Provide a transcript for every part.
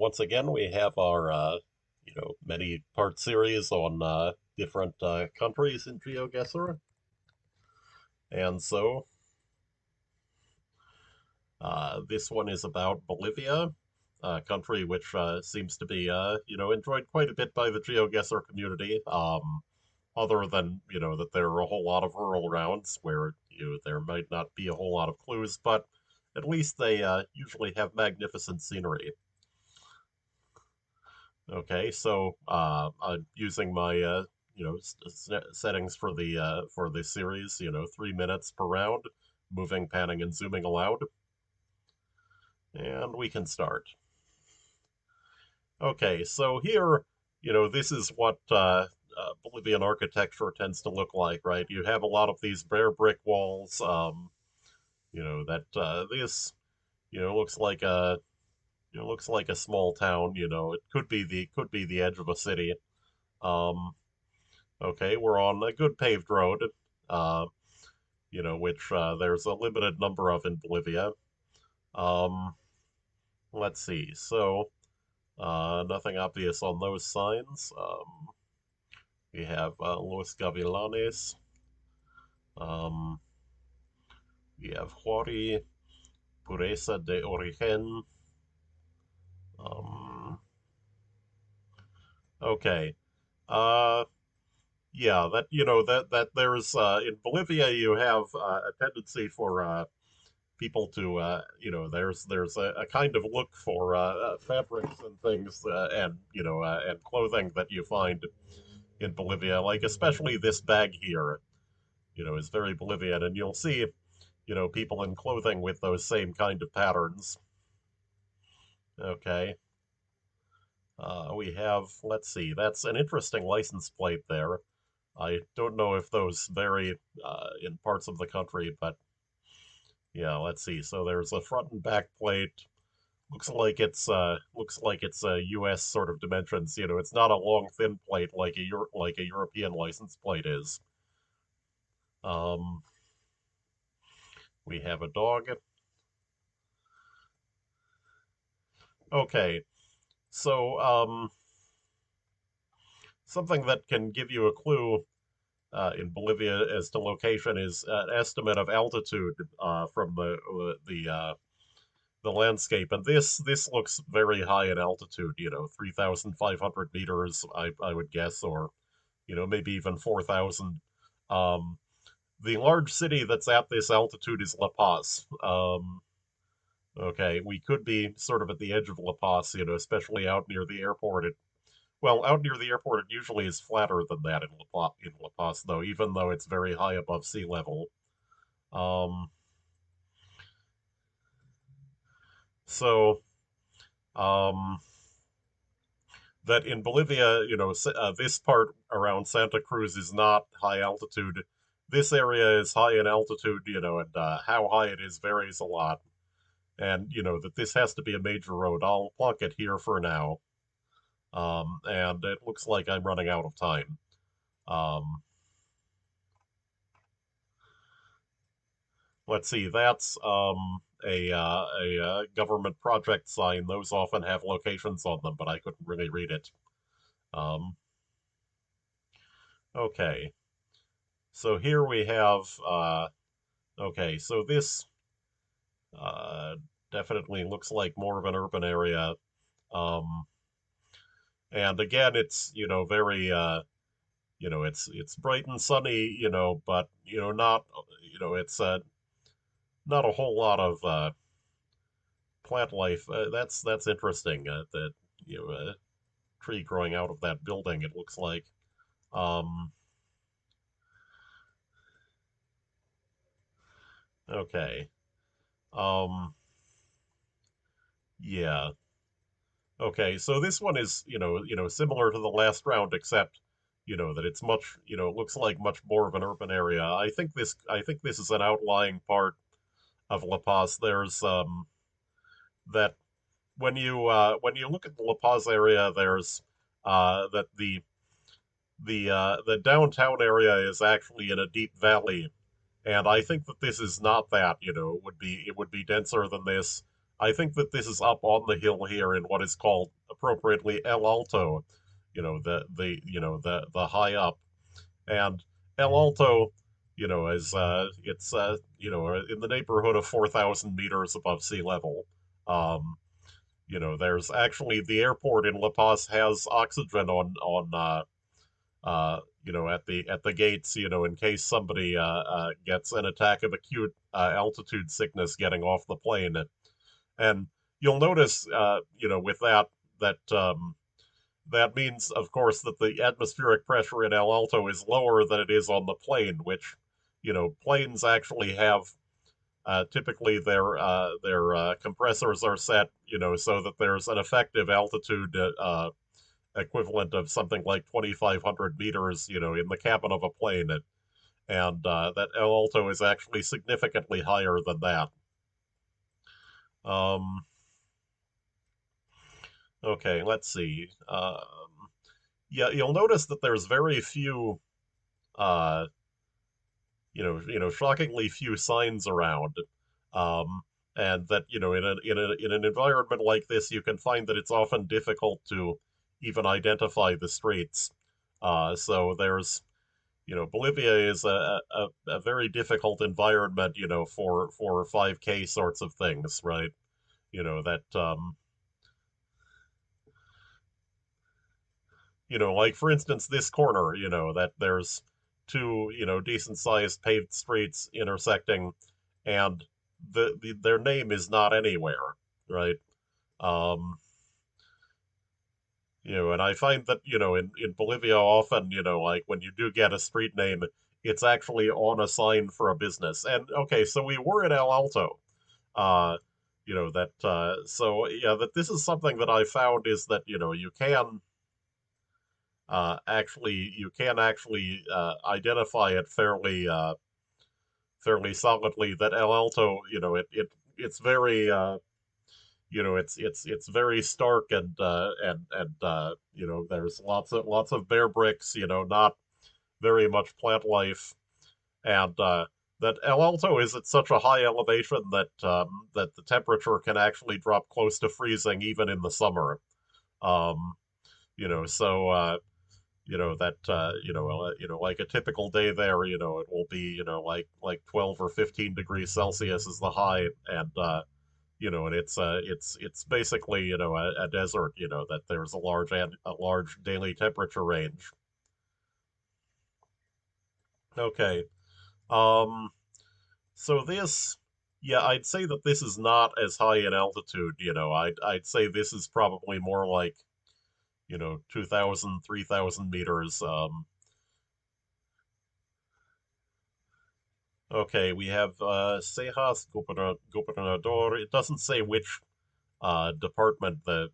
Once again, we have our many part series on different countries in GeoGuessr, and so this one is about Bolivia, a country which seems to be enjoyed quite a bit by the GeoGuessr community. Other than that there are a whole lot of rural rounds where there might not be a whole lot of clues, but at least they usually have magnificent scenery. Okay, so I'm using my settings for the series. 3 minutes per round, moving, panning, and zooming allowed, and we can start. Okay, so here, this is what Bolivian architecture tends to look like, right? You have a lot of these bare brick walls. That this looks like a looks like a small town. It could be the edge of a city. Um, Okay, we're on a good paved road, uh, which there's a limited number of in Bolivia. Um, let's see. So, nothing obvious on those signs. We have Los Gavilanes. Um, we have Huari, Pureza de Origen. Um, okay. Uh, yeah, that that there's in Bolivia you have a tendency for people to there's a kind of look for fabrics and things and clothing that you find in Bolivia, like especially this bag here, is very Bolivian, and you'll see people in clothing with those same kind of patterns. Okay. We have, let's see, that's an interesting license plate there. I don't know if those vary in parts of the country, but yeah, let's see. So there's a front and back plate. Looks like it's a U.S. sort of dimensions. It's not a long thin plate like like a European license plate is. Um, we have a dog. Okay, so something that can give you a clue in Bolivia as to location is an estimate of altitude from the landscape, and this looks very high in altitude. 3,500 meters, I would guess, or maybe even 4,000. Um, the large city that's at this altitude is La Paz. Okay, we could be sort of at the edge of La Paz, especially out near the airport. Well, out near the airport, it usually is flatter than that in La Paz, though, even though it's very high above sea level. Um, so, um, that in Bolivia, this part around Santa Cruz is not high altitude. This area is high in altitude, and how high it is varies a lot. And, that this has to be a major road. I'll plunk it here for now. And it looks like I'm running out of time. Um, let's see, that's a government project sign. Those often have locations on them, but I couldn't really read it. Um, okay, so here we have, okay, so this uh, definitely looks like more of an urban area. Um, and again, it's, very, it's bright and sunny, but, not, it's not a whole lot of plant life. That's interesting. That tree growing out of that building. It looks like. Um, okay. Um, yeah. Okay. So this one is similar to the last round, except that it's much it looks like much more of an urban area. I think this is an outlying part of La Paz. There's that when you look at the La Paz area, there's that the downtown area is actually in a deep valley, and I think that this is not that. It would be denser than this. I think that this is up on the hill here in what is called appropriately El Alto, the high up. And El Alto, is it's in the neighborhood of 4,000 meters above sea level. Um, there's actually the airport in La Paz has oxygen at the gates, in case somebody gets an attack of acute altitude sickness getting off the plane. And you'll notice, with that means, of course, that the atmospheric pressure in El Alto is lower than it is on the plane, which, planes actually have typically their compressors are set, so that there's an effective altitude equivalent of something like 2,500 meters, in the cabin of a plane, and that El Alto is actually significantly higher than that. Um, okay, let's see. Yeah, you'll notice that there's very few, uh, shockingly few signs around. Um, and that, in an environment like this, you can find that it's often difficult to even identify the streets. So there's, Bolivia is a very difficult environment, for 5K sorts of things, right? That like for instance, this corner, that there's two, decent sized paved streets intersecting, and their name is not anywhere, right? Um, and I find that, in Bolivia often, like when you do get a street name, it's actually on a sign for a business. And okay, so we were in El Alto. Uh, that so yeah, that this is something that I found is that, you can actually identify it fairly solidly that El Alto, it's very it's very stark, and there's lots of bare bricks, not very much plant life, and that El Alto is at such a high elevation that the temperature can actually drop close to freezing even in the summer. Um, so that like a typical day there, it will be, like 12 or 15 degrees Celsius is the high, and it's basically, a desert, that there's a large daily temperature range. Okay. Um so this Yeah, I'd say that this is not as high in altitude, I'd say this is probably more like, 2,000, 3,000 meters. Okay, we have Cejas Gobernador. It doesn't say which department the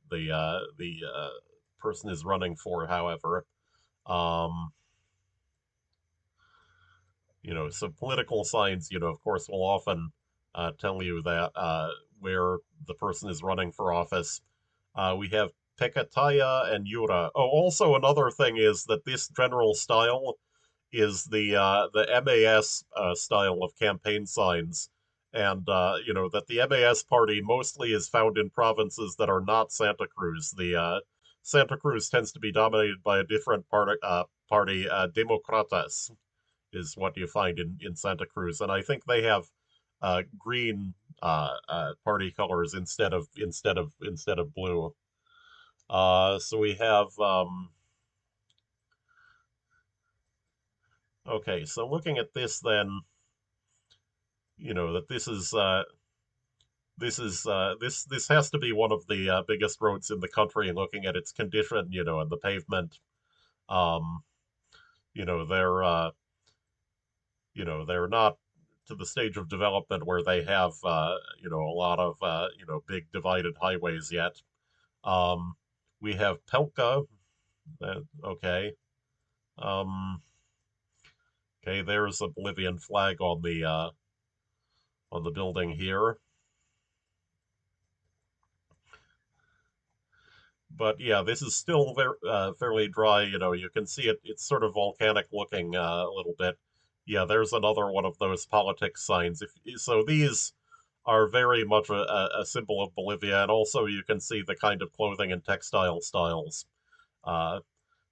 person is running for, however. Um, so political signs, of course, will often tell you that where the person is running for office. We have Pecataya and Yura. Oh, also another thing is that this general style is the MAS style of campaign signs, and that the MAS party mostly is found in provinces that are not Santa Cruz. The Santa Cruz tends to be dominated by a different party, Democratas, is what you find in Santa Cruz, and I think they have green party colors instead of blue. So we have okay. So looking at this, then that this has to be one of the biggest roads in the country. Looking at its condition, and the pavement, um, they're they're not to the stage of development where they have a lot of big divided highways yet. Um, we have Pelka. Okay. Um, okay. There's a Bolivian flag on the building here. But yeah, this is still fairly dry. You can see it. It's sort of volcanic looking a little bit. Yeah, there's another one of those politics signs. If so, these are very much a symbol of Bolivia, and also you can see the kind of clothing and textile styles uh,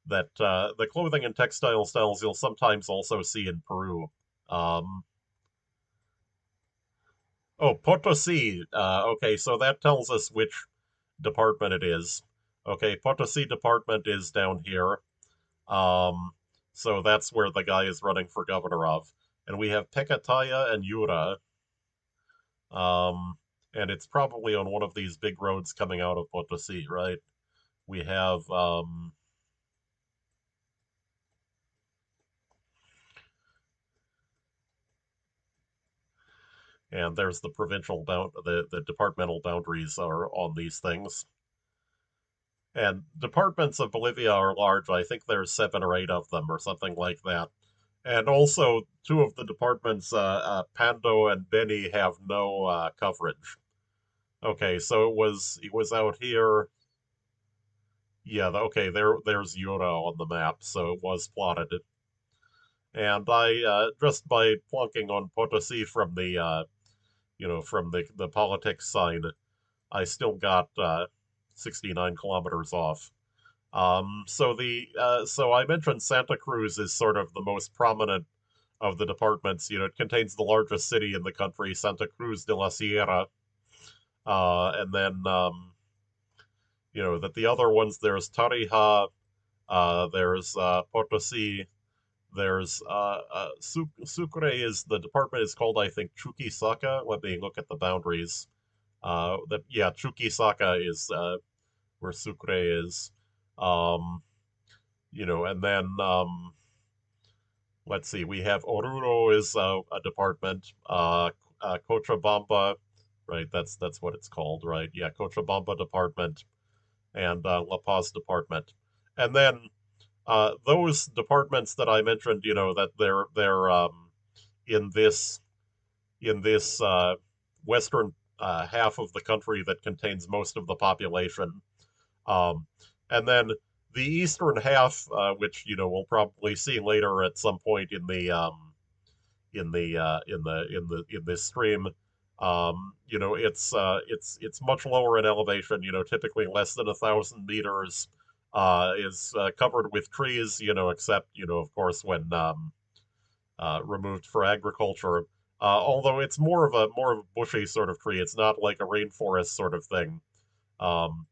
that the clothing and textile styles you'll sometimes also see in Peru. Um, oh, Potosi. Okay, so that tells us which department it is. Okay, Potosi department is down here. Um, so that's where the guy is running for governor of. And we have Pecataya and Yura. Um, and it's probably on one of these big roads coming out of Potosi, right? We have and there's the provincial bound the departmental boundaries are on these things. And departments of Bolivia are large. I think there's 7 or 8 of them or something like that. And also, two of the departments, Pando and Beni, have no coverage. Okay, so it was out here. Yeah, okay, there's Yura on the map, so it was plotted. And I just by plunking on Potosi from the from the politics sign, I still got 69 kilometers off. So I mentioned Santa Cruz is sort of the most prominent of the departments. It contains the largest city in the country, Santa Cruz de la Sierra, and then that the other ones there's Tarija, there's Potosi, there's Sucre is the department is called I think Chuquisaca. Let me look at the boundaries. That yeah, Chuquisaca is where Sucre is. Um, and then let's see, we have Oruro is a department. Cochabamba, right? That's what it's called, right? Yeah, Cochabamba department and La Paz department, and then those departments that I mentioned, that they're in this in this western half of the country that contains most of the population. Um, and then the eastern half, which we'll probably see later at some point in this stream, it's much lower in elevation. Typically less than 1,000 meters. Is covered with trees. Except of course when removed for agriculture. Although it's more of a bushy sort of tree. It's not like a rainforest sort of thing. Um,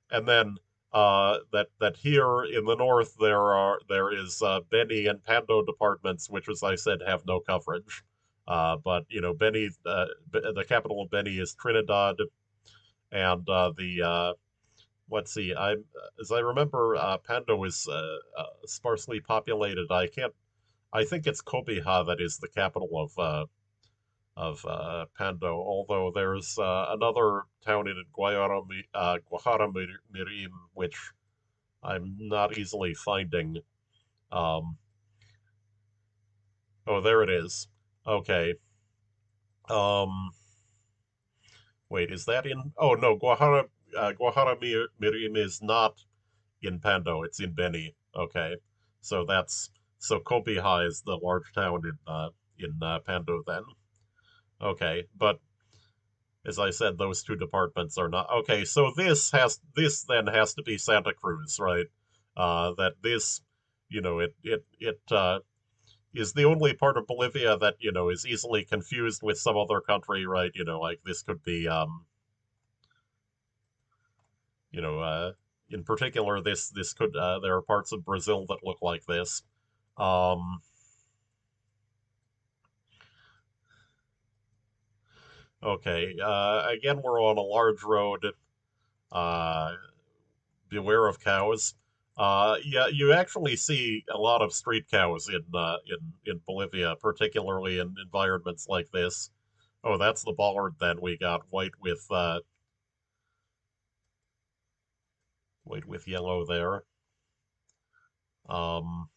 and then that here in the north there is Beni and Pando departments, which, as I said, have no coverage. But Beni, the capital of Beni is Trinidad, and the let's see, as I remember, Pando is sparsely populated. I can't. I think it's Cobija that is the capital of Pando, although there's another town in Guajaramirim, which I'm not easily finding. Um, oh, there it is. Okay. Um, wait, is that in? Oh no, Guajaramirim is not in Pando. It's in Beni. Okay, so Copihai is the large town in Pando then. Okay, but as I said, those two departments are not okay. So this then has to be Santa Cruz, right? That this, it is the only part of Bolivia that is easily confused with some other country, right? Like this could be, you know, uh, in particular, this could there are parts of Brazil that look like this. Um, okay, again, we're on a large road. Uh, Beware of cows. Yeah, you actually see a lot of street cows in Bolivia, particularly in environments like this. Oh, that's the bollard then. We got white with yellow there. Um,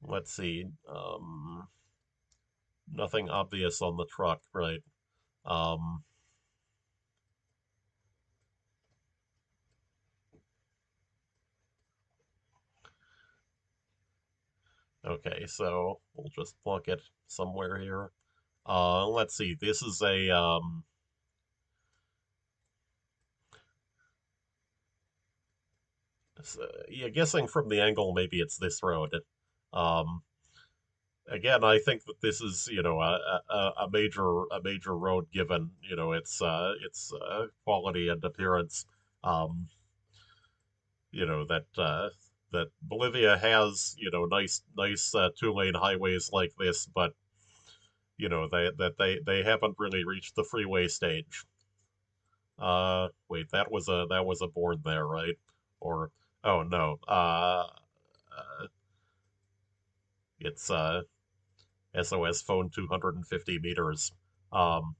let's see. Nothing obvious on the truck, right? Um, okay, so we'll just plunk it somewhere here. Let's see. This is a yeah, guessing from the angle, maybe it's this road. Um, Again, I think that this is, a major road given, its quality and appearance. Um, that Bolivia has, nice two-lane highways like this, but they haven't really reached the freeway stage. Wait, that was a board there, right? Or oh no, it's SOS phone 250 meters. Um,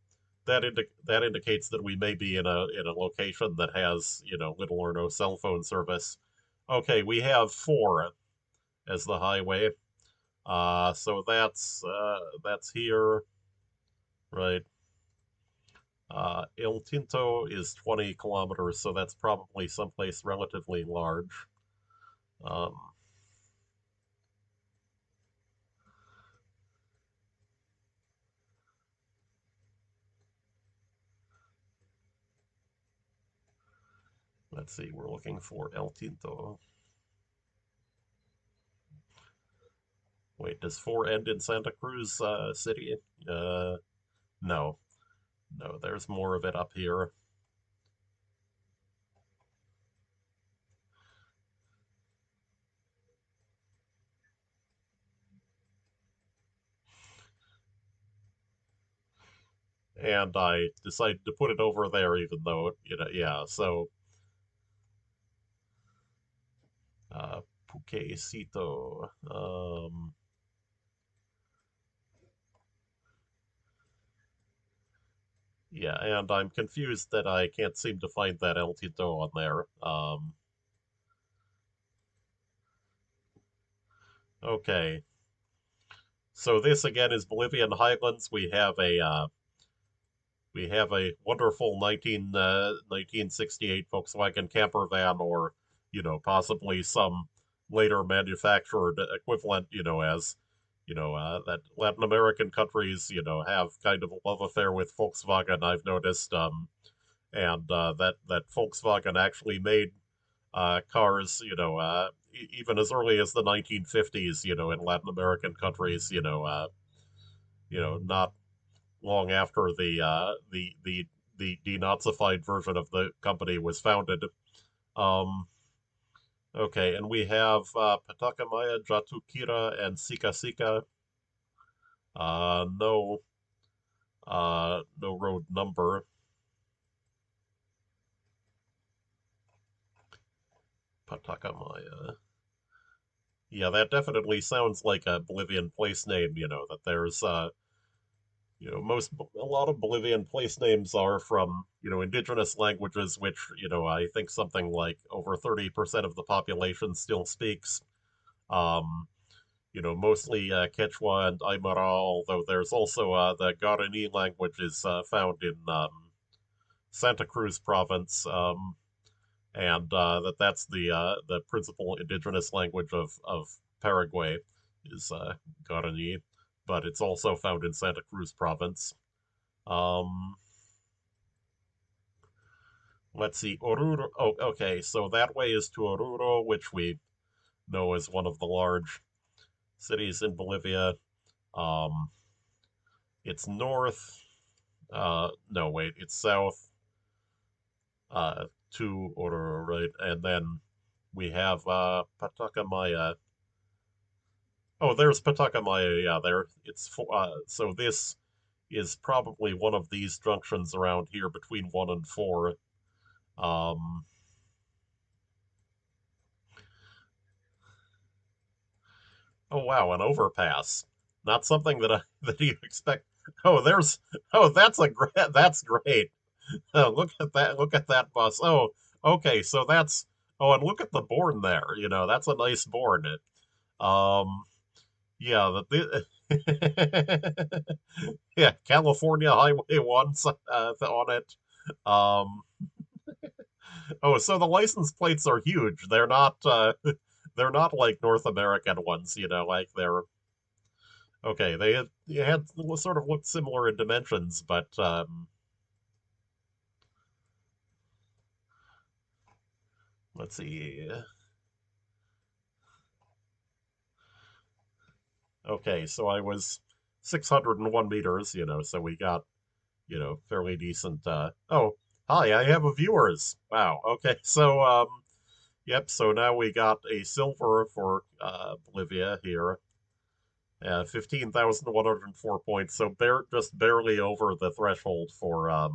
that indicates that we may be in a location that has little or no cell phone service. Okay, we have four as the highway. So that's here, right? El Tinto is 20 kilometers, so that's probably someplace relatively large. Um, let's see, we're looking for El Tinto. Wait, does four end in Santa Cruz City? Uh, no, no, there's more of it up here. And I decided to put it over there, even though, yeah, so, Puquecito. Yeah, and I'm confused that I can't seem to find that El Tito on there. Okay, so this again is Bolivian Highlands. We have a wonderful 1968 Volkswagen camper van, or possibly some later manufactured equivalent. As that Latin American countries have kind of a love affair with Volkswagen. I've noticed, and that Volkswagen actually made cars, even as early as the 1950s, in Latin American countries, not long after the denazified version of the company was founded. Um, okay, and we have Patakamaya, Jatukira, and Sika Sika. No road number. Patakamaya. Yeah, that definitely sounds like a Bolivian place name. That there's a lot of Bolivian place names are from indigenous languages, which I think something like over 30% of the population still speaks. Um, mostly Quechua and Aymara, although there's also the Guarani language is found in Santa Cruz province, and that's the principal indigenous language of Paraguay is Guarani, but it's also found in Santa Cruz province. Um, let's see, Oruro. Oh, okay, so that way is to Oruro, which we know is one of the large cities in Bolivia. Um, it's north. No, wait, it's south to Oruro, right? And then we have Patacamaya. Oh, there's Patacamaya. Yeah, there. So this is probably one of these junctions around here between one and four. Um, oh wow, an overpass. Not something that that you expect. Oh, there's. Oh, that's great. Look at that. Look at that bus. Oh, okay. So that's. Oh, and look at the board there. That's a nice board. Um, yeah, yeah, California Highway One's on it. Um, oh, so the license plates are huge. They're not they're not like North American ones. Like they're Okay, they had sort of looked similar in dimensions, but let's see. Okay, so I was 601 meters, so we got, fairly decent. Oh, hi, I have a viewers. Wow. Okay, so yep. So now we got a silver for Bolivia here. 15,104 points, so just barely over the threshold for a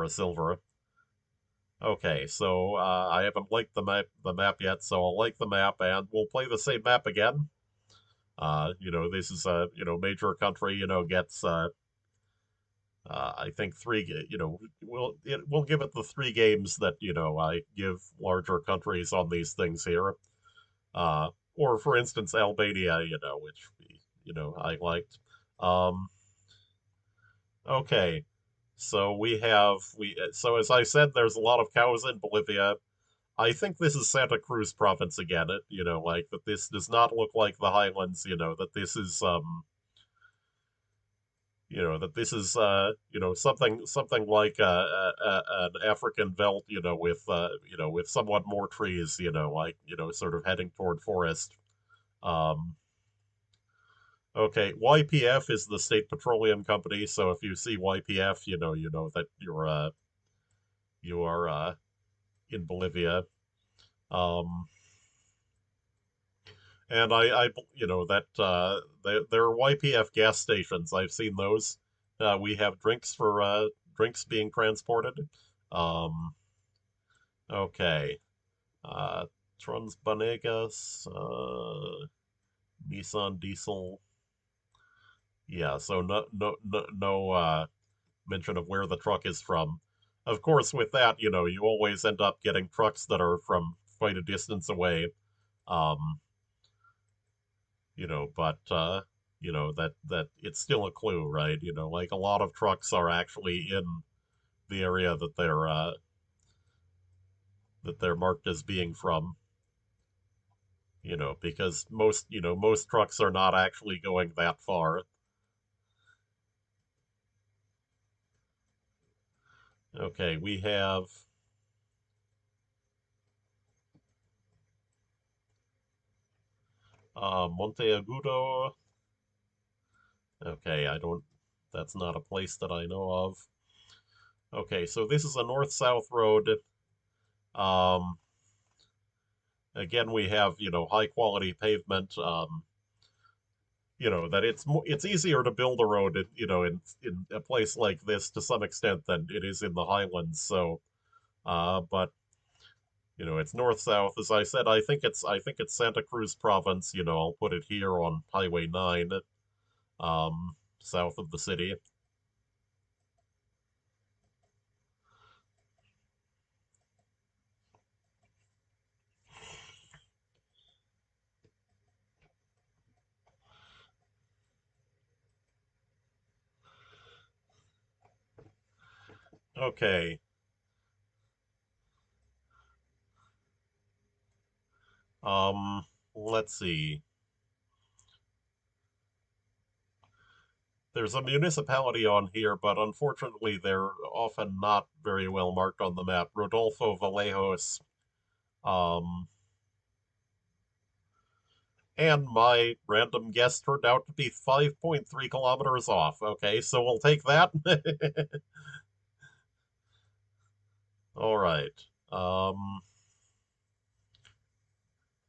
silver. Okay, so I haven't liked the map yet, so I'll like the map and we'll play the same map again. This is a major country. Gets I think we'll give it the three games that I give larger countries on these things here. Or for instance, Albania, which I liked. Um, okay, so so as I said, there's a lot of cows in Bolivia. I think this is Santa Cruz province again. Like that this does not look like the highlands. That this is something like an African belt, with somewhat more trees, like sort of heading toward forest. Um, okay, YPF is the state petroleum company, so if you see YPF, you know that you are in Bolivia. Um, and that there are YPF gas stations. I've seen those. We have drinks being transported. Um, okay. Uh, Transbanegas, Nissan Diesel. Yeah, so no mention of where the truck is from. Of course, with that, you always end up getting trucks that are from quite a distance away. Um, but that it's still a clue, right? Like a lot of trucks are actually in the area that they're marked as being from. Because most trucks are not actually going that far. Okay, we have Monte Agudo. Okay, that's not a place that I know of. Okay, so this is a north-south road. Um, again, we have, high quality pavement. That it's easier to build a road, in a place like this to some extent than it is in the highlands. So, but it's north-south. As I said, I think it's Santa Cruz province. I'll put it here on Highway 9, south of the city. Okay. Um, let's see. There's a municipality on here, but unfortunately they're often not very well marked on the map. Rodolfo Vallejos. Um, and my random guess turned out to be 5.3 kilometers off. Okay, so we'll take that. All right. Um,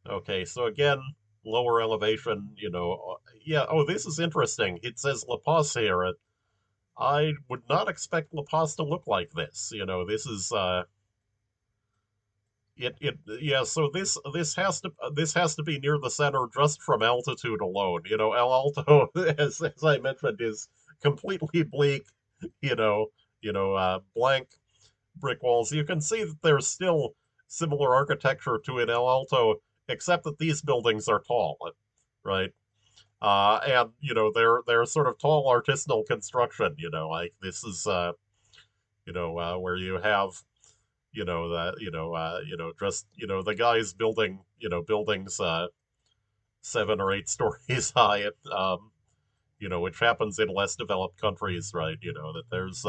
okay, so again, lower elevation, yeah, oh, this is interesting. It says La Paz here. I would not expect La Paz to look like this. This is yeah, so this has to be near the center just from altitude alone. El Alto, as I mentioned, is completely bleak, you know, blank brick walls. You can see that there's still similar architecture to in El Alto, except that these buildings are tall, right? And they're sort of tall artisanal construction. Like this is where you have just the guys building buildings 7 or 8 stories high. Which happens in less developed countries, right? That there's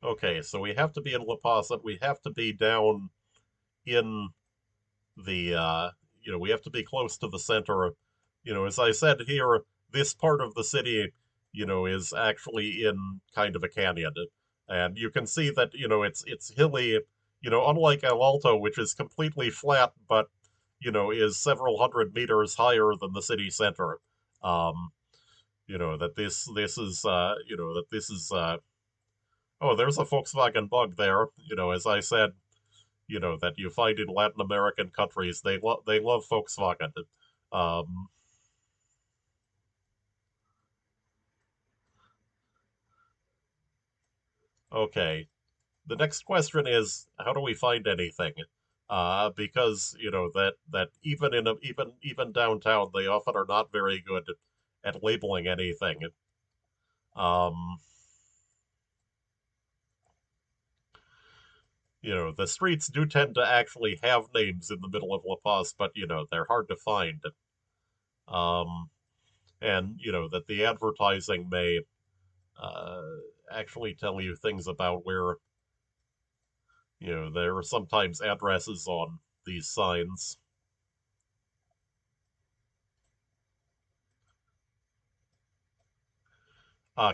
okay, so we have to be in La Paz, and we have to be down in the we have to be close to the center. As I said here, this part of the city, is actually in kind of a canyon, and you can see that it's hilly. Unlike El Alto, which is completely flat, but is several hundred meters higher than the city center. Um, that this is that this is oh, there's a Volkswagen Bug there. As I said, that you find in Latin American countries. They love Volkswagen. Um, okay, the next question is how do we find anything? Because that even downtown they often are not very good at labeling anything. Um, the streets do tend to actually have names in the middle of La Paz, but they're hard to find. Um, and that the advertising may uh, actually tell you things about where there are sometimes addresses on these signs.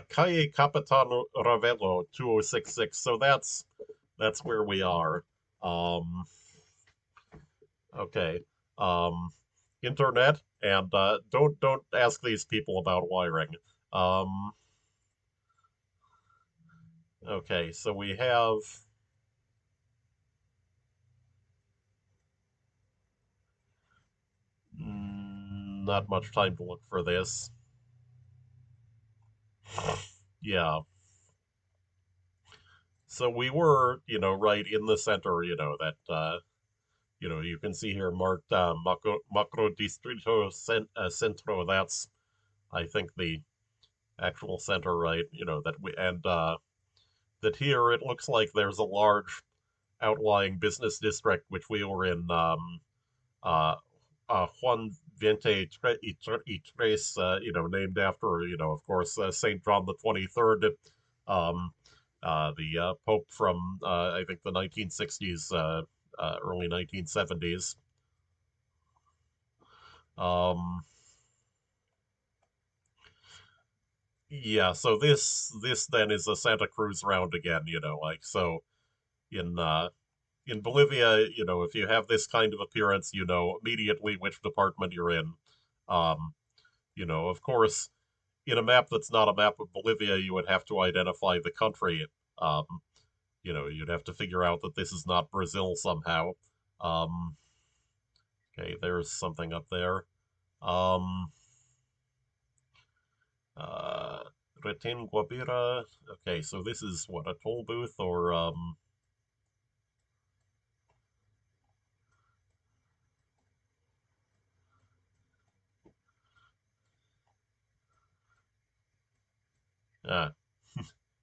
Calle Capitan Ravelo 2066. So that's where we are. Um, okay. Um, internet and don't ask these people about wiring. Um, okay, so we have not much time to look for this. Yeah. So we were, right in the center, that you can see here marked Macro Distrito Centro. That's, I think, the actual center, right? That we and that here it looks like there's a large outlying business district which we were in. Uh, Juan Viente Itres, named after, of course, Saint John the 23rd, um, the Pope from I think the 1960s, early 1970s. Um, yeah, so this then is a Santa Cruz round again, like so in in Bolivia, if you have this kind of appearance, you know immediately which department you're in. Um, of course, in a map that's not a map of Bolivia, you would have to identify the country. Um, you'd have to figure out that this is not Brazil somehow. Um, okay, there's something up there. Um, uh, Retin Guabira. Okay, so this is what, a toll booth or uh,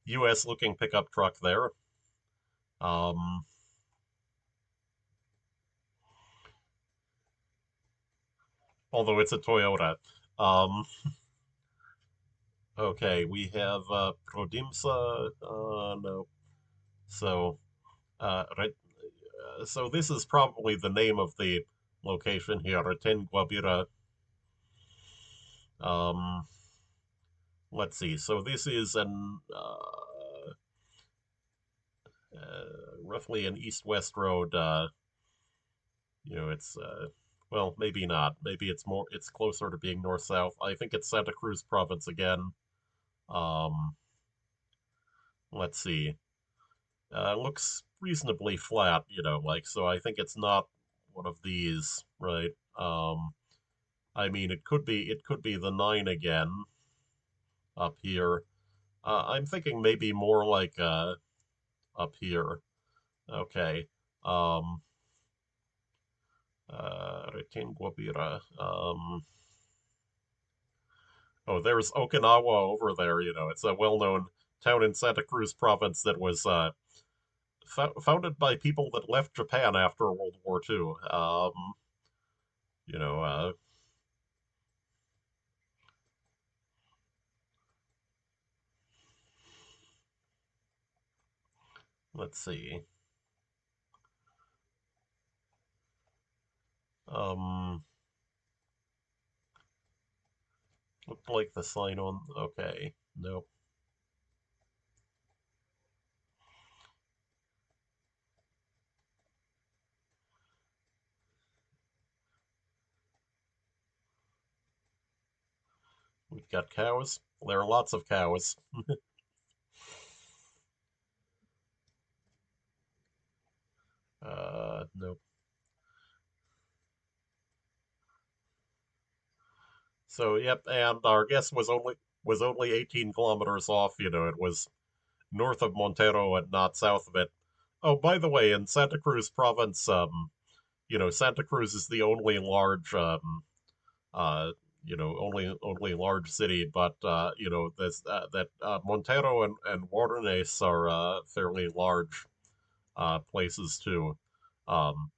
U.S. looking pickup truck there. Um, although it's a Toyota. Um, okay, we have Prodimsa. No, so right. So this is probably the name of the location here, Ten Guabira. Um, let's see. So this is an roughly an east-west road. It's well, maybe not. Maybe it's more. It's closer to being north-south. I think it's Santa Cruz province again. Um, let's see. Looks reasonably flat. Like so. I think it's not one of these, right? I mean, it could be the nine again up here. I'm thinking maybe more like up here. Okay. Um, Retin Guabira. Oh, there's Okinawa over there. It's a well-known town in Santa Cruz province that was founded by people that left Japan after World War II. You know, let's see. Um, Looked like the sign on. Okay, nope. We've got cows. There are lots of cows. Nope. So yep, and our guess was only 18 kilometers off. It was north of Montero and not south of it. Oh, by the way, in Santa Cruz province, Santa Cruz is the only large, uh, only large city, but that Montero and Guarnes are fairly large places too. Um,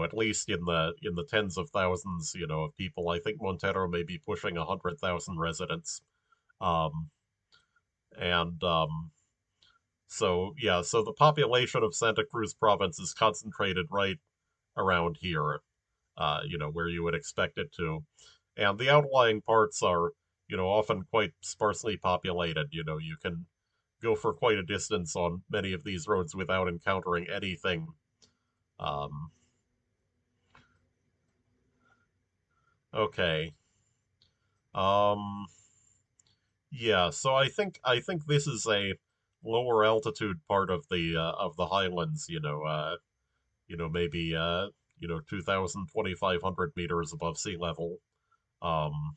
at least in the tens of thousands, of people. I think Montero may be pushing 100,000 residents. Um, and So yeah, so the population of Santa Cruz province is concentrated right around here, where you would expect it to. And the outlying parts are, often quite sparsely populated. You can go for quite a distance on many of these roads without encountering anything. Um, okay. Um, yeah, so I think this is a lower altitude part of the highlands, maybe 2,000, 2,500 meters above sea level. Um,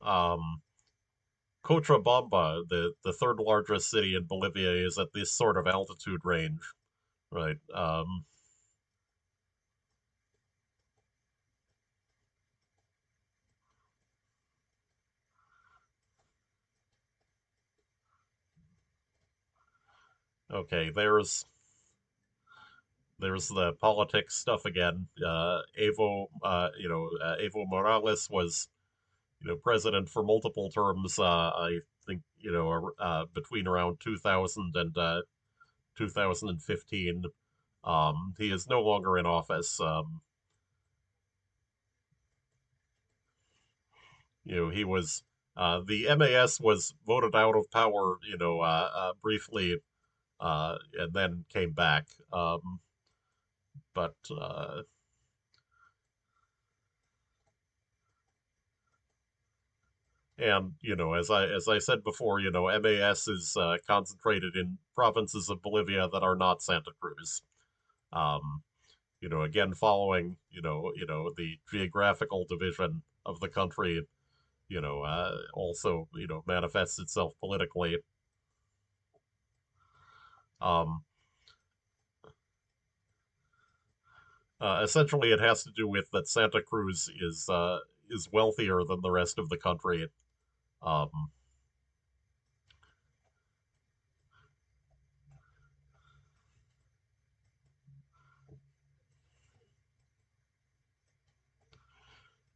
um, Cochabamba, the third largest city in Bolivia, is at this sort of altitude range, right? Okay, there's the politics stuff again. Evo Morales was president for multiple terms. I think between around 2000 and 2015. He is no longer in office. He was the MAS was voted out of power. Briefly, and then came back. But and as I said before, MAS is concentrated in provinces of Bolivia that are not Santa Cruz. Um, again following the geographical division of the country. Also manifests itself politically. Um, Essentially, it has to do with that Santa Cruz is wealthier than the rest of the country. Um,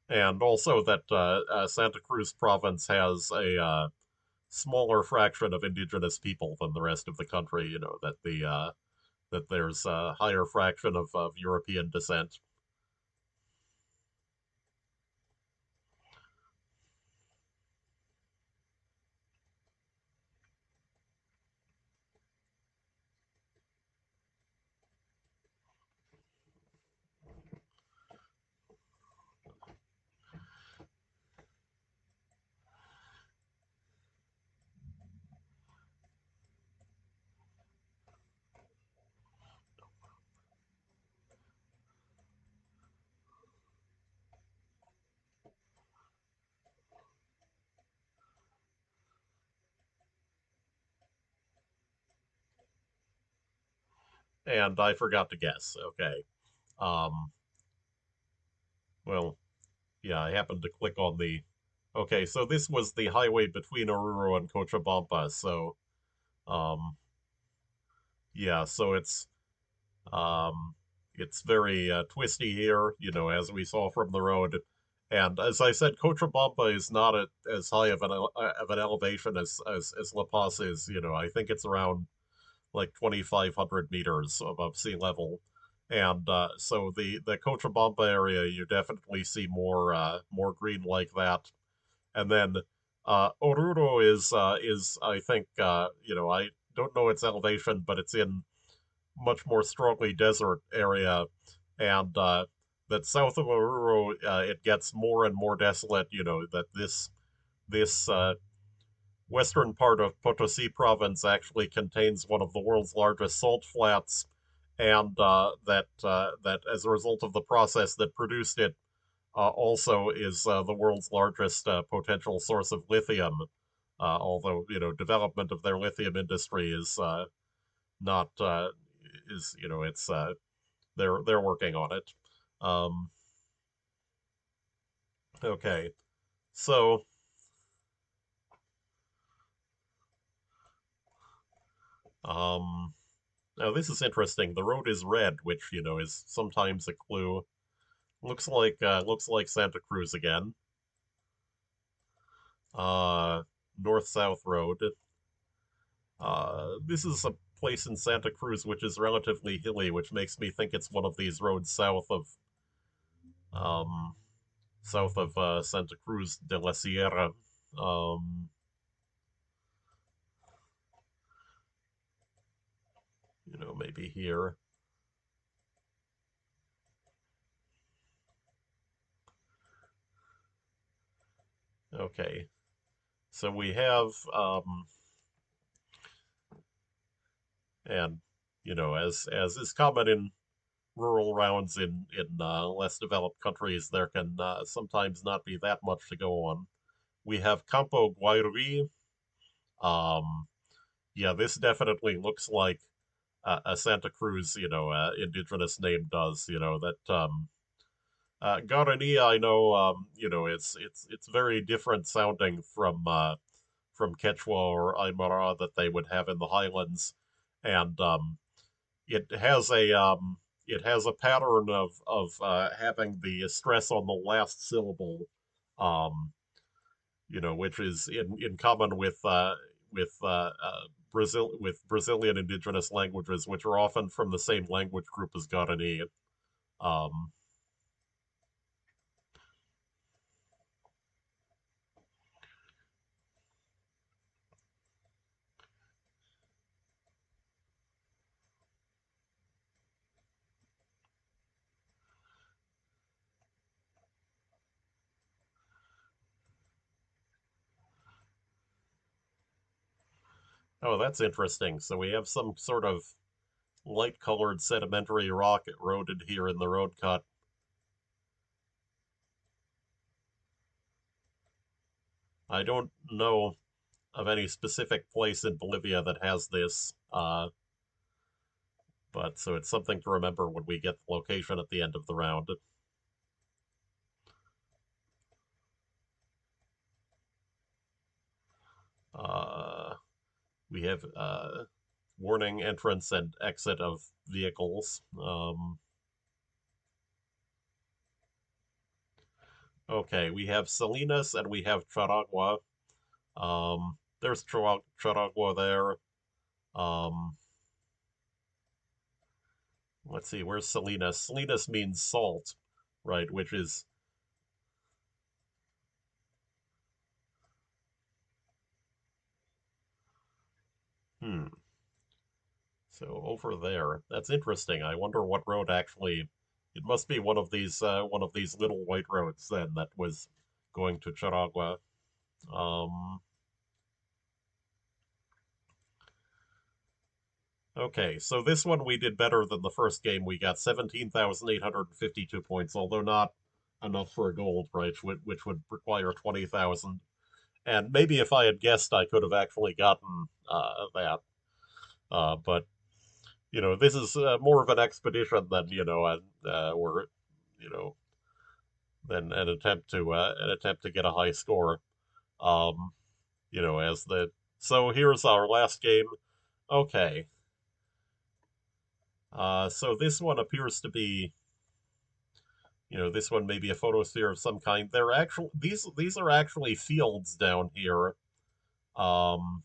and also that Santa Cruz province has a smaller fraction of indigenous people than the rest of the country. That there's a higher fraction of European descent. And I forgot to guess. Okay. Um, well, yeah, I happened to click on the Okay, so this was the highway between Oruro and Cochabamba. So, um, yeah, so um, it's very twisty here, as we saw from the road. And as I said, Cochabamba is not as high of an elevation as La Paz is. I think it's around like 2,500 meters above sea level. And so the Cochabamba area, you definitely see more green like that. And then Oruro is I think I don't know its elevation, but it's in much more strongly desert area, and that south of Oruro it gets more and more desolate. That this western part of Potosi province actually contains one of the world's largest salt flats, and that as a result of the process that produced it, also is the world's largest potential source of lithium. Although development of their lithium industry is not is it's they're working on it. Um, okay, so um, now this is interesting. The road is red, which is sometimes a clue. Looks like Santa Cruz again. Uh, North-south road. This is a place in Santa Cruz which is relatively hilly, which makes me think it's one of these roads um, south of Santa Cruz de la Sierra. Um, maybe here. Okay, so we have and as is common in rural rounds in less developed countries, there can sometimes not be that much to go on. We have Campo Guairi. Um, yeah, this definitely looks like a Santa Cruz, indigenous name does. That Guarani, I know, it's very different sounding from Quechua or Aymara that they would have in the highlands, and it has a pattern of having the stress on the last syllable, um, which is in common with Brazilian indigenous languages, which are often from the same language group as Guarani. Um, oh, that's interesting. So we have some sort of light-colored sedimentary rock eroded here in the road cut. I don't know of any specific place in Bolivia that has this, but so it's something to remember when we get the location at the end of the round. Uh, we have warning entrance and exit of vehicles. Okay, we have Salinas and we have Charagua. There's Charagua there. Um, let's see, where's Salinas? Salinas means salt, right? Which is, hmm. So over there, that's interesting. I wonder what road actually. It must be one of these little white roads then that was going to Charagua. Um, okay, so this one we did better than the first game. We got 17,852 points, although not enough for a gold, right? Which would require 20,000. And maybe if I had guessed, I could have actually gotten that. But this is more of an expedition than we're you know then an attempt to get a high score. Um, as the so here's our last game. Okay, so this one appears to be, this one may be a photosphere of some kind. They're actual these are actually fields down here. Um,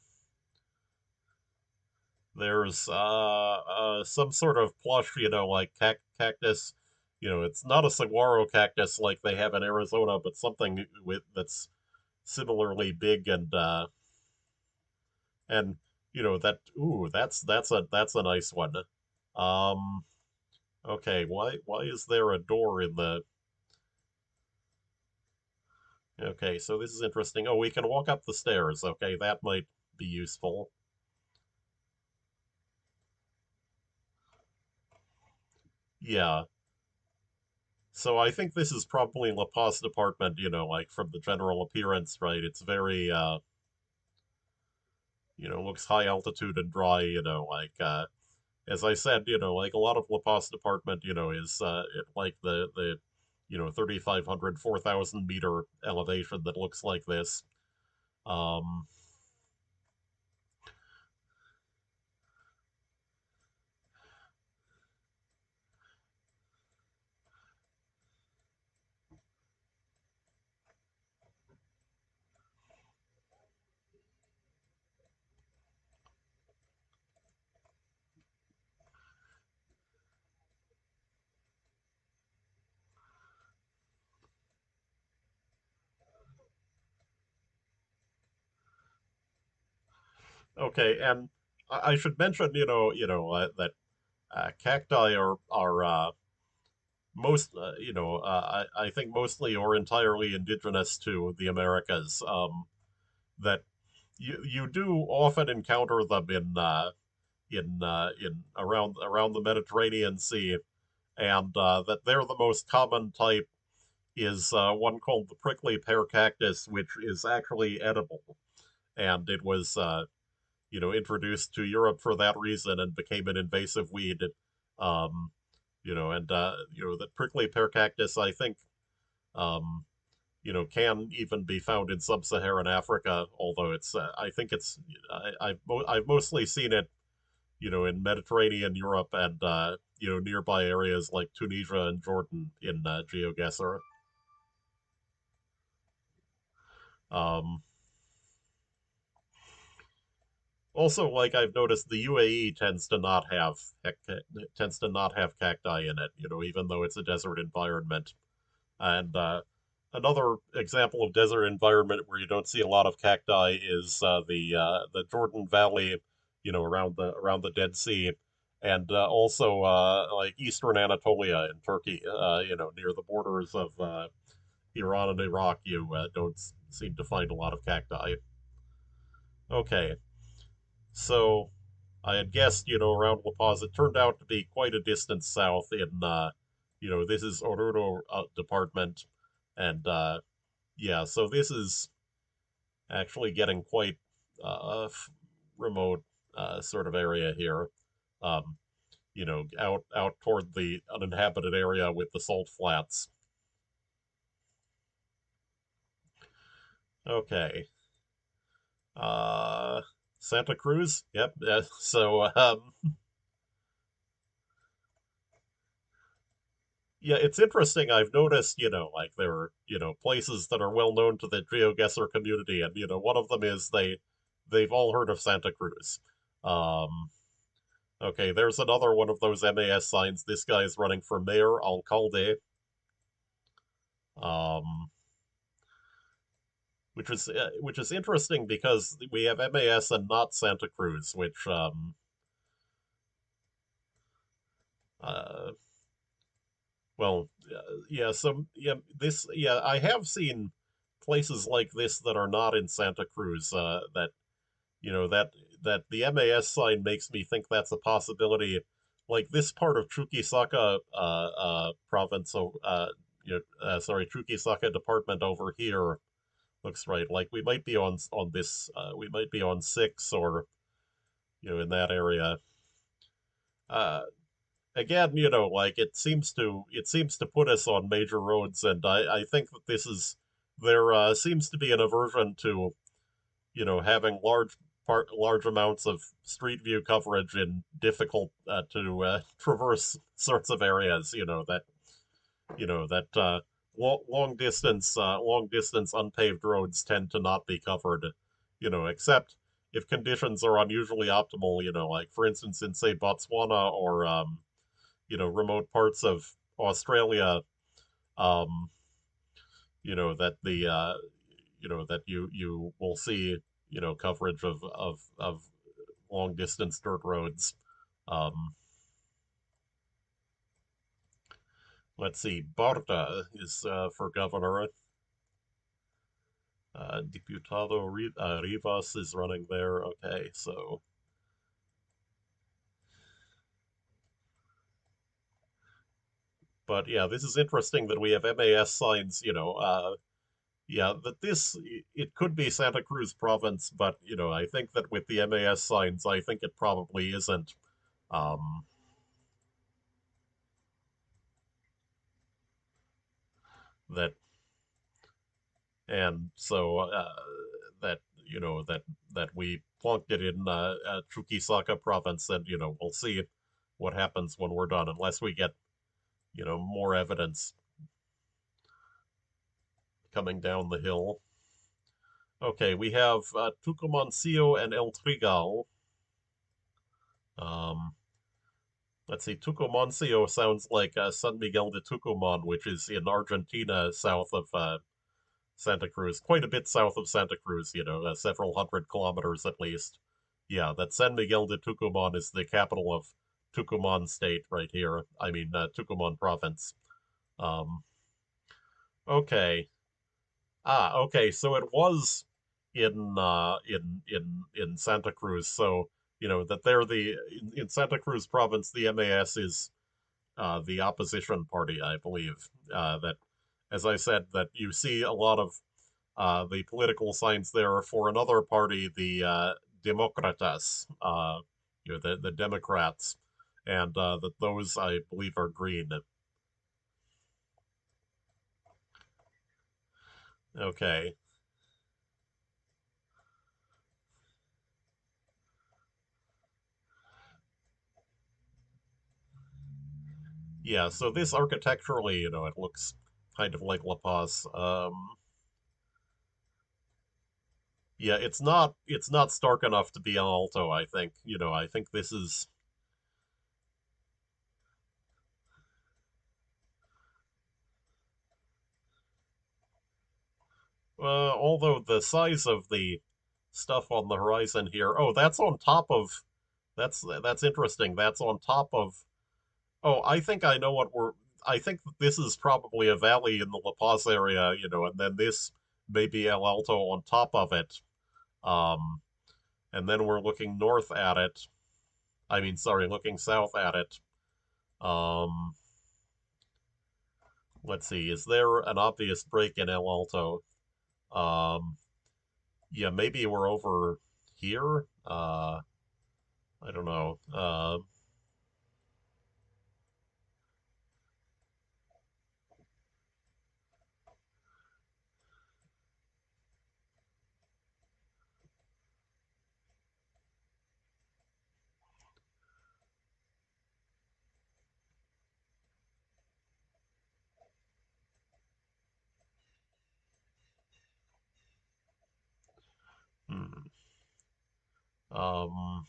there's some sort of plush, like cactus. It's not a saguaro cactus like they have in Arizona, but something with that's similarly big and that ooh that's a nice one. Um, okay, why is there a door in the Okay, so this is interesting. Oh, we can walk up the stairs. Okay, that might be useful. Yeah. So I think this is probably La Paz department, like from the general appearance, right? It's very looks high altitude and dry, like as I said, like a lot of La Paz department, is like the 3,500, 4,000 meter elevation that looks like this. Um, okay, and I should mention, that cacti are most I think mostly or entirely indigenous to the Americas. That you do often encounter them in around the Mediterranean Sea, and that they're the most common type is one called the prickly pear cactus, which is actually edible, and it was introduced to Europe for that reason and became an invasive weed. Um, and the prickly pear cactus, I think, um, can even be found in sub-Saharan Africa. Although I think I've mostly seen it, in Mediterranean Europe and nearby areas like Tunisia and Jordan in GeoGuessr. Um, Also, like I've noticed, the UAE tends to not have cacti in it. Even though it's a desert environment. And another example of desert environment where you don't see a lot of cacti is the Jordan Valley, around the Dead Sea, and also like eastern Anatolia in Turkey, near the borders of Iran and Iraq. You don't seem to find a lot of cacti. Okay, so I had guessed, around La Paz. It turned out to be quite a distance south in, this is Oruro department, and yeah, so this is actually getting quite remote sort of area here. Um, out toward the uninhabited area with the salt flats. Okay. Uh, Santa Cruz. Yep. Yeah, it's interesting. I've noticed, like there are, places that are well known to the GeoGuessr community, and one of them is they've all heard of Santa Cruz. Um, Okay, there's another one of those MAS signs. This guy is running for mayor, alcalde, um, which is interesting because we have MAS and not Santa Cruz, which uh, well, yeah. So yeah, I have seen places like this that are not in Santa Cruz. That you know that that the MAS sign makes me think that's a possibility. Like this part of Chuquisaca province, sorry, Chuquisaca department over here looks right. Like we might be on this, we might be on six or in that area. Uh, again, like it seems to put us on major roads, and I think that this is there seems to be an aversion to having large amounts of street view coverage in difficult to traverse sorts of areas. That long distance unpaved roads tend to not be covered. Except if conditions are unusually optimal. Like for instance in say Botswana or remote parts of Australia. Um, that the that you will see coverage of long distance dirt roads. Um, let's see, Barta is for governor. Diputado Rivas is running there. Okay, so but yeah, this is interesting that we have MAS signs. Yeah, that it could be Santa Cruz province, but I think that with the MAS signs, I think it probably isn't. Um, that and so that that we plunked it in Chuquisaca province, and we'll see what happens when we're done, unless we get more evidence coming down the hill. Okay, we have Tucumancio and El Trigal. Um, let's see, Tucumancio sounds like San Miguel de Tucumán, which is in Argentina, south of Santa Cruz, quite a bit south of Santa Cruz, several hundred kilometers at least. Yeah, that San Miguel de Tucumán is the capital of Tucumán state right here. I mean, Tucumán province. Um, okay. Okay. So it was in Santa Cruz. So that they're in Santa Cruz province, the MAS is the opposition party, I believe. That, as I said, that you see a lot of the political signs there for another party, the Democratas, the Democrats, and that those I believe are green. Okay, yeah. So this architecturally, it looks kind of like La Paz. Yeah, it's not stark enough to be El Alto. I think I think this is although the size of the stuff on the horizon here. Oh, that's on top of. That's interesting. That's on top of. Oh, I think I know what we're. I think that this is probably a valley in the La Paz area, and then this may be El Alto on top of it. Um, and then we're looking north at it. I mean, sorry, looking south at it. Um, let's see. Is there an obvious break in El Alto? Um, yeah, maybe we're over here. I don't know. Hmm. Um,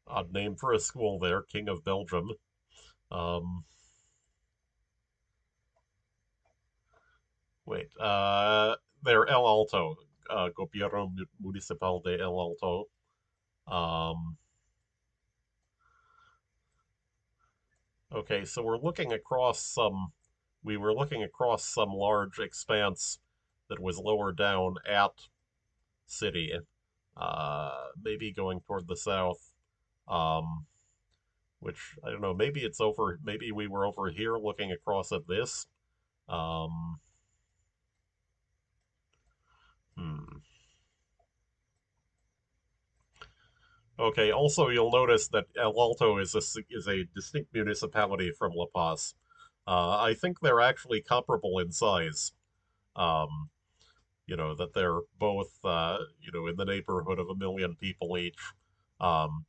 odd name for a school there, King of Belgium. Um, Wait, they're El Alto, Gobierno Municipal de El Alto. Um, okay, so we were looking across some large expanse that was lower down at city, maybe going toward the south. Um, which I don't know, maybe we were over here looking across at this. Um, hmm. Okay. Also, you'll notice that El Alto is a distinct municipality from La Paz. I think they're actually comparable in size. Um, that they're both in the neighborhood of 1 million people each. Um,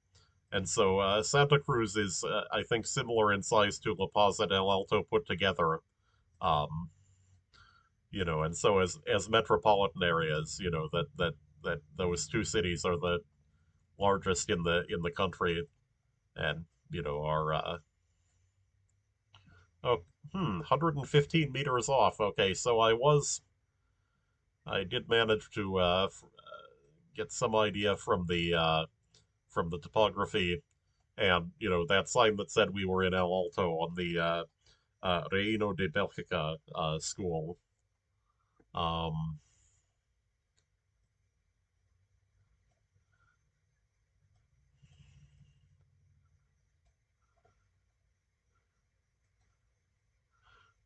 and so Santa Cruz is, I think, similar in size to La Paz and El Alto put together. Um, and so as metropolitan areas, that those two cities are the largest in the country, and are oh 115 meters off. Okay, so I did manage to get some idea from the topography, and that sign that said we were in El Alto on the Reino de Belgica school. Um,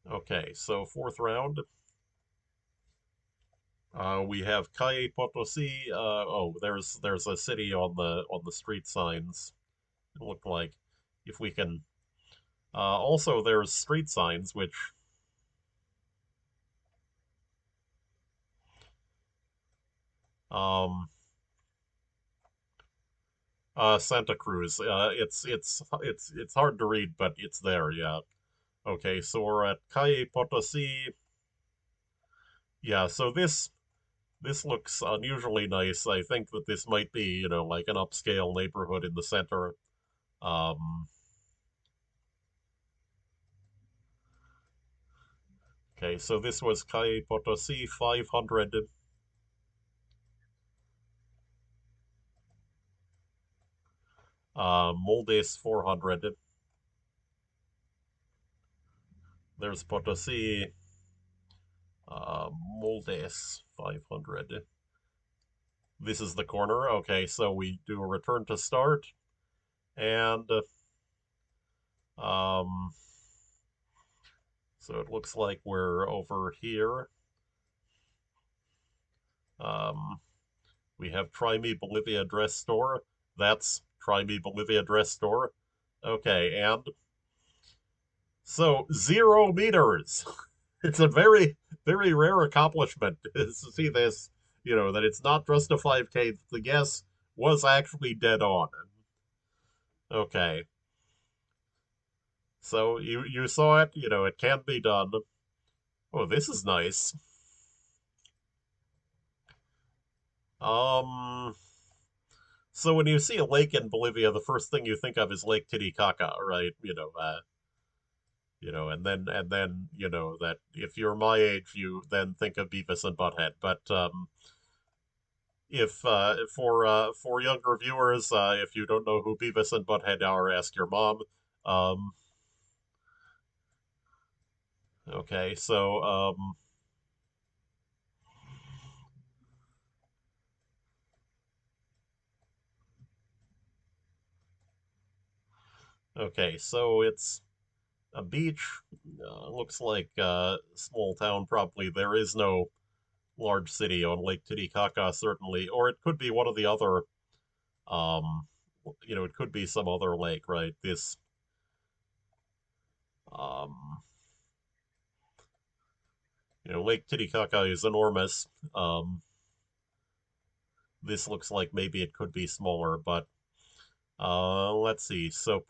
okay, so fourth round, we have Calle Potosi. Oh, there's a city on the street signs. It looked like if we can. Also, there's street signs which um, Santa Cruz. It's hard to read, but it's there. Yeah. Okay, so we're at Calle Potosi. Yeah, so this looks unusually nice. I think that this might be, like an upscale neighborhood in the center. Um, okay, so this was Calle Potosi 500, Moldes 400. There's Potosi, Moldes 500. This is the corner. Okay, so we do a return to start, and um, so it looks like we're over here. Um, we have Try Me Bolivia Dress Store. That's Try Me Bolivia Dress Store. Okay, and so 0 meters. It's a very rare accomplishment to see this, that it's not just a 5K. The guess was actually dead on. Okay, so you saw it, it can be done. Oh, this is nice. Um, so when you see a lake in Bolivia, the first thing you think of is Lake Titicaca, right? And then that if you're my age, you then think of Beavis and Butthead. But if for younger viewers, if you don't know who Beavis and Butthead are, ask your mom. Um, okay, so okay, so it's a beach. Looks like a small town. Probably there is no large city on Lake Titicaca, certainly, or it could be one of the other. Um, it could be some other lake, right? This um, Lake Titicaca is enormous. Um, this looks like maybe it could be smaller, but let's see. So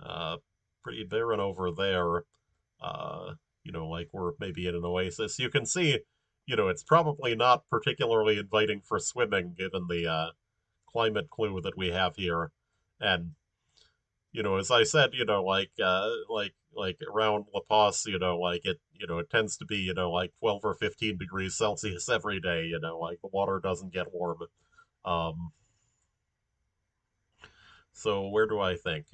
uh, pretty barren over there. Uh, like we're maybe in an oasis. You can see, it's probably not particularly inviting for swimming given the climate clue that we have here. And as I said, like around La Paz, it tends to be, like 12 or 15 degrees Celsius every day, like the water doesn't get warm. Um, so where do I think?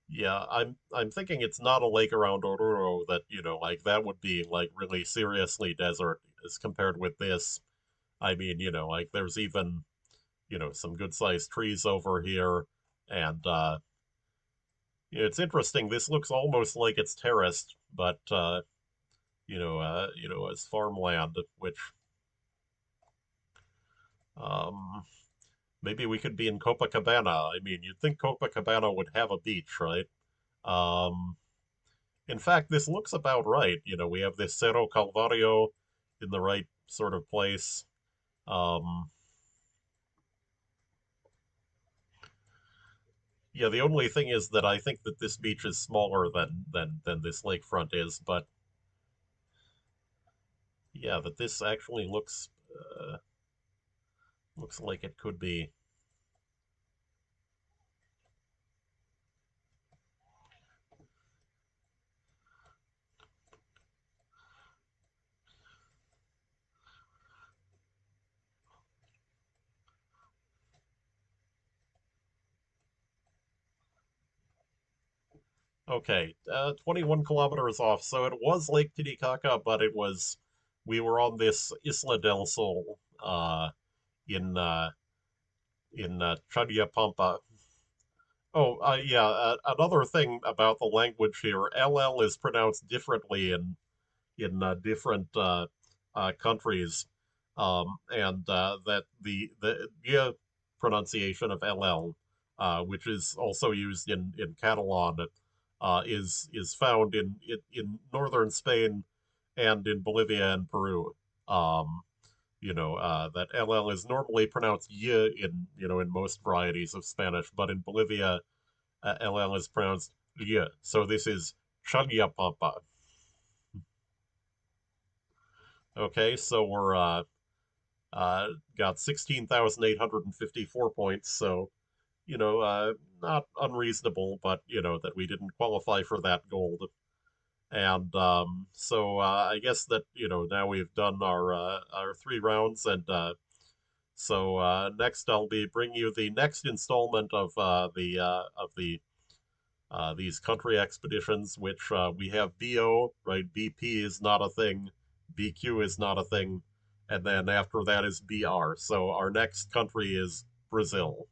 Yeah, I'm thinking it's not a lake around Oruro that, like that would be like really seriously desert as compared with this. I mean, like there's even, some good sized trees over here, and it's interesting. This looks almost like it's terraced, but as farmland, which um, Maybe we could be in Copacabana. I mean, you'd think Copacabana would have a beach, right? Um, in fact, this looks about right. We have this Cerro Calvario in the right sort of place. Um, yeah, the only thing is that I think that this beach is smaller than this lakefront is, but yeah, that this actually looks like it could be. Okay, 21 kilometers off. So it was Lake Titicaca, but we were on this Isla del Sol in Chanyapampa. Oh, yeah. Another thing about the language here, LL is pronounced differently in different countries, and that the yeah pronunciation of LL, which is also used in Catalan, is found in northern Spain and in Bolivia and Peru. Um, that LL is normally pronounced y in most varieties of Spanish, but in Bolivia, LL is pronounced y. So this is Chanyapampa. Okay, so we're got 16,854 points. So not unreasonable, but that we didn't qualify for that gold. And I guess that now we've done our 3 rounds, and next I'll be bringing you the next installment of the these country expeditions, which we have BO, right? BP is not a thing, BQ is not a thing, and then after that is BR. So our next country is Brazil.